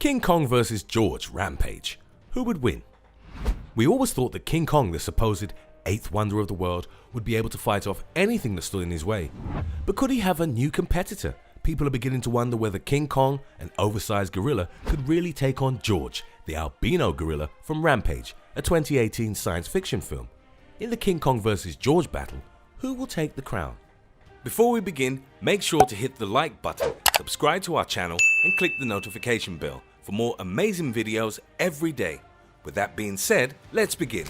King Kong vs. George Rampage. Who would win? We always thought that King Kong, the supposed eighth wonder of the world, would be able to fight off anything that stood in his way. But could he have a new competitor? People are beginning to wonder whether King Kong, an oversized gorilla, could really take on George, the albino gorilla from Rampage, a 2018 science fiction film. In the King Kong vs. George battle, who will take the crown? Before we begin, make sure to hit the like button, subscribe to our channel and click the notification bell for more amazing videos every day. With that being said, let's begin.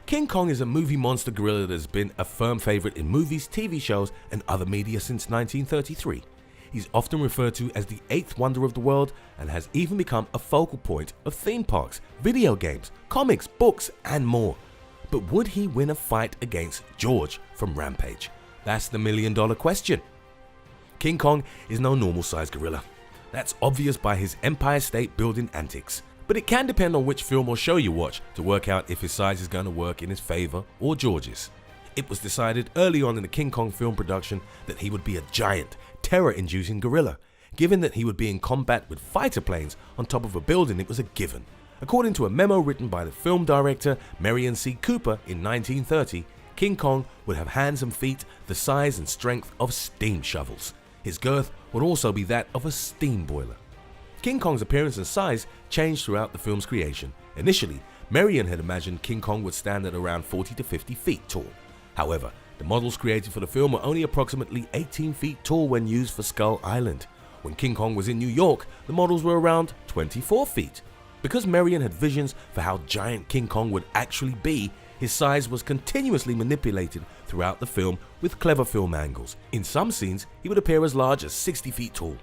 King Kong is a movie monster gorilla that has been a firm favorite in movies, TV shows and other media since 1933. He's often referred to as the eighth wonder of the world and has even become a focal point of theme parks, video games, comics, books and more. But would he win a fight against George from Rampage? That's the million-dollar question. King Kong is no normal-sized gorilla. That's obvious by his Empire State Building antics. But it can depend on which film or show you watch to work out if his size is going to work in his favor or George's. It was decided early on in the King Kong film production that he would be a giant, terror-inducing gorilla. Given that he would be in combat with fighter planes on top of a building, it was a given. According to a memo written by the film director Merian C. Cooper in 1930, King Kong would have hands and feet the size and strength of steam shovels. His girth would also be that of a steam boiler. King Kong's appearance and size changed throughout the film's creation. Initially, Merian had imagined King Kong would stand at around 40 to 50 feet tall. However, the models created for the film were only approximately 18 feet tall when used for Skull Island. When King Kong was in New York, the models were around 24 feet. Because Merian had visions for how giant King Kong would actually be, his size was continuously manipulated throughout the film with clever film angles. In some scenes, he would appear as large as 60 feet tall.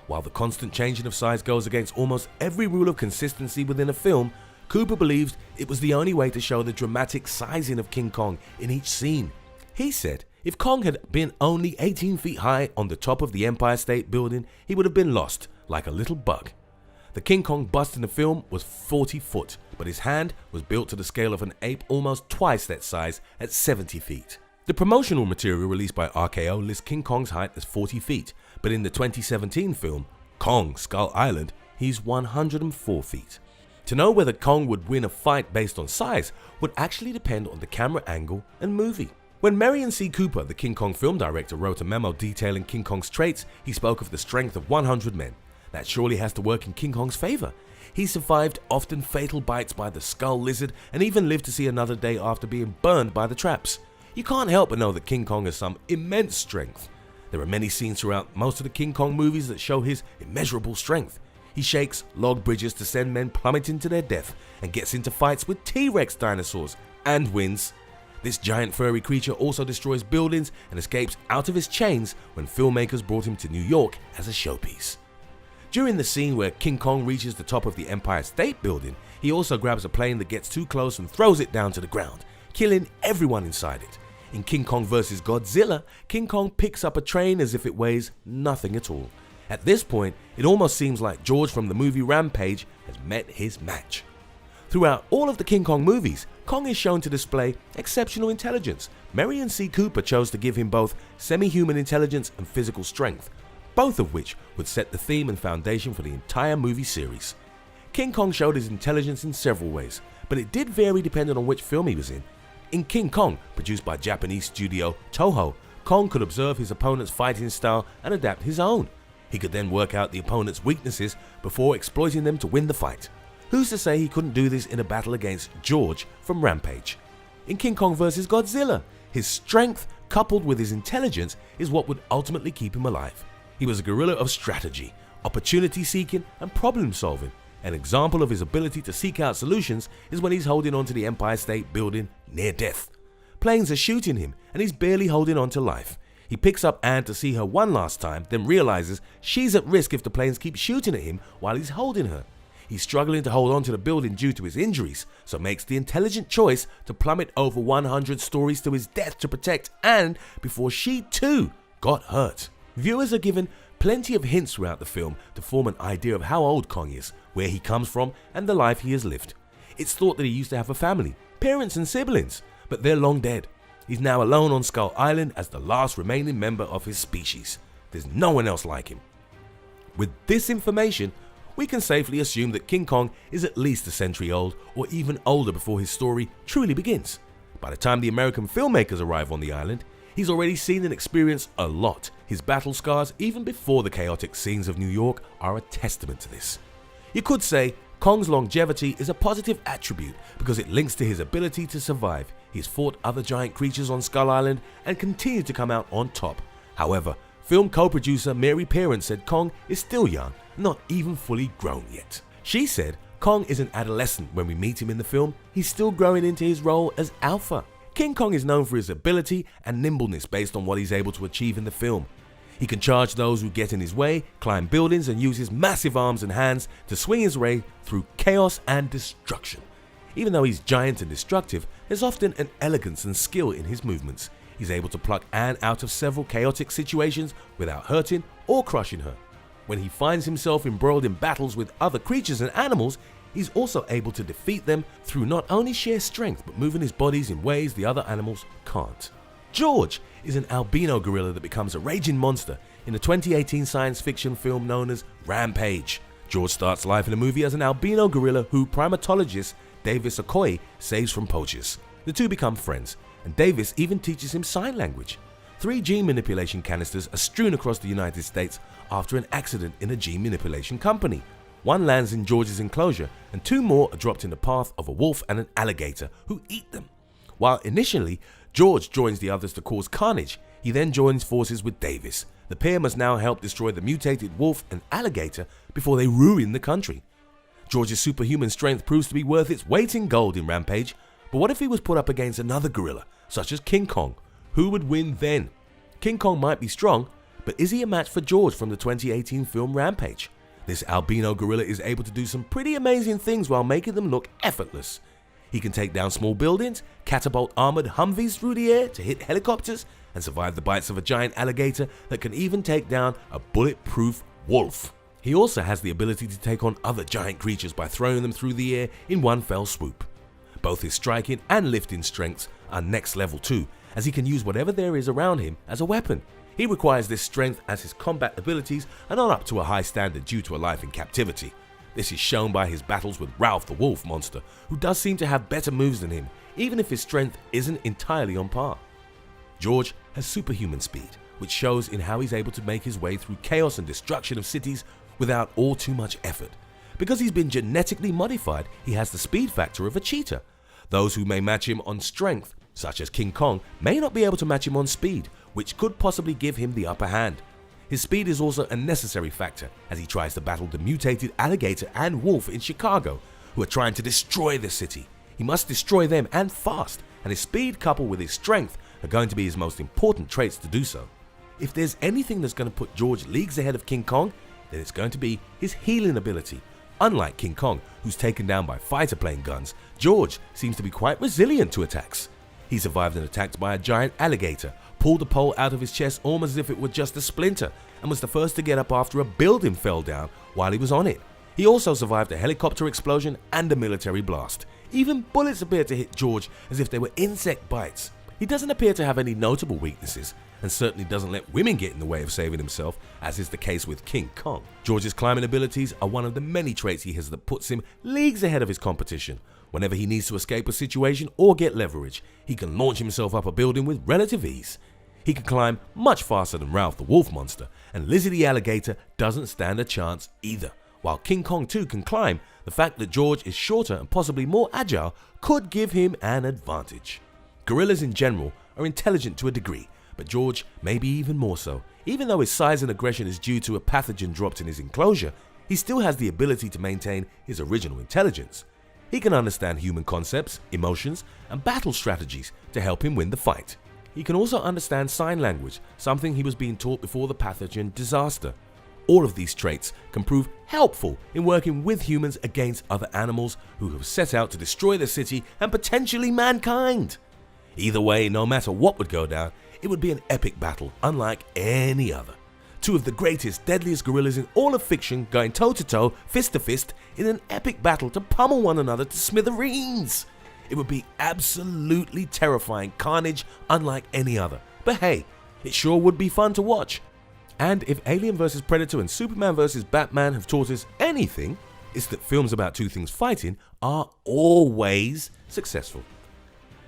While the constant changing of size goes against almost every rule of consistency within a film, Cooper believed it was the only way to show the dramatic sizing of King Kong in each scene. He said if Kong had been only 18 feet high on the top of the Empire State Building, he would have been lost like a little bug. The King Kong bust in the film was 40 foot, but his hand was built to the scale of an ape almost twice that size at 70 feet. The promotional material released by RKO lists King Kong's height as 40 feet, but in the 2017 film, Kong Skull Island, he's 104 feet. To know whether Kong would win a fight based on size would actually depend on the camera angle and movie. When Merian C. Cooper, the King Kong film director, wrote a memo detailing King Kong's traits, he spoke of the strength of 100 men. That surely has to work in King Kong's favor. He survived often fatal bites by the skull lizard and even lived to see another day after being burned by the traps. You can't help but know that King Kong has some immense strength. There are many scenes throughout most of the King Kong movies that show his immeasurable strength. He shakes log bridges to send men plummeting to their death and gets into fights with T-Rex dinosaurs and wins. This giant furry creature also destroys buildings and escapes out of his chains when filmmakers brought him to New York as a showpiece. During the scene where King Kong reaches the top of the Empire State Building, he also grabs a plane that gets too close and throws it down to the ground, killing everyone inside it. In King Kong vs. Godzilla, King Kong picks up a train as if it weighs nothing at all. At this point, it almost seems like George from the movie Rampage has met his match. Throughout all of the King Kong movies, Kong is shown to display exceptional intelligence. Merian C. Cooper chose to give him both semi-human intelligence and physical strength, both of which would set the theme and foundation for the entire movie series. King Kong showed his intelligence in several ways, but it did vary depending on which film he was in. In King Kong, produced by Japanese studio Toho, Kong could observe his opponent's fighting style and adapt his own. He could then work out the opponent's weaknesses before exploiting them to win the fight. Who's to say he couldn't do this in a battle against George from Rampage? In King Kong vs. Godzilla, his strength coupled with his intelligence is what would ultimately keep him alive. He was a gorilla of strategy, opportunity seeking and problem solving. An example of his ability to seek out solutions is when he's holding on to the Empire State Building near death. Planes are shooting him and he's barely holding on to life. He picks up Anne to see her one last time, then realizes she's at risk if the planes keep shooting at him while he's holding her. He's struggling to hold on to the building due to his injuries, so makes the intelligent choice to plummet over 100 stories to his death to protect Anne before she too got hurt. Viewers are given plenty of hints throughout the film to form an idea of how old Kong is, where he comes from, and the life he has lived. It's thought that he used to have a family, parents and siblings, but they're long dead. He's now alone on Skull Island as the last remaining member of his species. there's no one else like him. With this information, we can safely assume that King Kong is at least a century old or even older before his story truly begins. By the time the American filmmakers arrive on the island, he's already seen and experienced a lot. His battle scars, even before the chaotic scenes of New York, are a testament to this. You could say Kong's longevity is a positive attribute because it links to his ability to survive. He's fought other giant creatures on Skull Island and continued to come out on top. However, film co-producer Mary Parent said Kong is still young, not even fully grown yet. She said Kong is an adolescent when we meet him in the film. He's still growing into his role as Alpha. King Kong is known for his ability and nimbleness based on what he's able to achieve in the film. He can charge those who get in his way, climb buildings, and use his massive arms and hands to swing his way through chaos and destruction. Even though he's giant and destructive, there's often an elegance and skill in his movements. He's able to pluck Anne out of several chaotic situations without hurting or crushing her. When he finds himself embroiled in battles with other creatures and animals, he's also able to defeat them through not only sheer strength but moving his bodies in ways the other animals can't. George is an albino gorilla that becomes a raging monster in the 2018 science fiction film known as Rampage. George starts life in the movie as an albino gorilla who primatologist Davis Okoye saves from poachers. The two become friends, and Davis even teaches him sign language. 3 gene manipulation canisters are strewn across the United States after an accident in a gene manipulation company. 1 lands in George's enclosure, and 2 more are dropped in the path of a wolf and an alligator who eat them. While initially, George joins the others to cause carnage, he then joins forces with Davis. The pair must now help destroy the mutated wolf and alligator before they ruin the country. George's superhuman strength proves to be worth its weight in gold in Rampage, but what if he was put up against another gorilla, such as King Kong? Who would win then? King Kong might be strong, but is he a match for George from the 2018 film Rampage? This albino gorilla is able to do some pretty amazing things while making them look effortless. He can take down small buildings, catapult armored Humvees through the air to hit helicopters, and survive the bites of a giant alligator that can even take down a bulletproof wolf. He also has the ability to take on other giant creatures by throwing them through the air in one fell swoop. Both his striking and lifting strengths are next level too, as he can use whatever there is around him as a weapon. He requires this strength as his combat abilities are not up to a high standard due to a life in captivity. This is shown by his battles with Ralph the Wolf Monster, who does seem to have better moves than him, even if his strength isn't entirely on par. George has superhuman speed, which shows in how he's able to make his way through chaos and destruction of cities without all too much effort. Because he's been genetically modified, he has the speed factor of a cheetah. Those who may match him on strength, such as King Kong, may not be able to match him on speed, which could possibly give him the upper hand. His speed is also a necessary factor as he tries to battle the mutated alligator and wolf in Chicago, who are trying to destroy the city. He must destroy them and fast, and his speed coupled with his strength are going to be his most important traits to do so. If there's anything that's going to put George leagues ahead of King Kong, then it's going to be his healing ability. Unlike King Kong, who's taken down by fighter plane guns, George seems to be quite resilient to attacks. He survived an attack by a giant alligator, pulled a pole out of his chest almost as if it were just a splinter, and was the first to get up after a building fell down while he was on it. He also survived a helicopter explosion and a military blast. Even bullets appear to hit George as if they were insect bites. He doesn't appear to have any notable weaknesses, and certainly doesn't let women get in the way of saving himself, as is the case with King Kong. George's climbing abilities are one of the many traits he has that puts him leagues ahead of his competition. Whenever he needs to escape a situation or get leverage, he can launch himself up a building with relative ease. He can climb much faster than Ralph the Wolf Monster, and Lizzie the Alligator doesn't stand a chance either. While King Kong too can climb, the fact that George is shorter and possibly more agile could give him an advantage. Gorillas in general are intelligent to a degree, but George may be even more so. Even though his size and aggression is due to a pathogen dropped in his enclosure, he still has the ability to maintain his original intelligence. He can understand human concepts, emotions, and battle strategies to help him win the fight. He can also understand sign language, something he was being taught before the pathogen disaster. All of these traits can prove helpful in working with humans against other animals who have set out to destroy the city and potentially mankind. Either way, no matter what would go down, it would be an epic battle unlike any other. 2 of the greatest, deadliest gorillas in all of fiction going toe-to-toe, fist-to-fist in an epic battle to pummel one another to smithereens. It would be absolutely terrifying carnage unlike any other. But hey, it sure would be fun to watch. And if Alien vs Predator and Superman vs Batman have taught us anything, it's that films about two things fighting are always successful.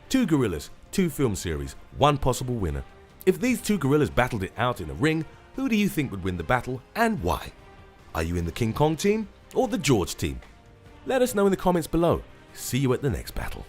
Two gorillas, two film series, one possible winner. If these two gorillas battled it out in a ring, who do you think would win the battle and why? Are you in the King Kong team or the George team? Let us know in the comments below. See you at the next battle.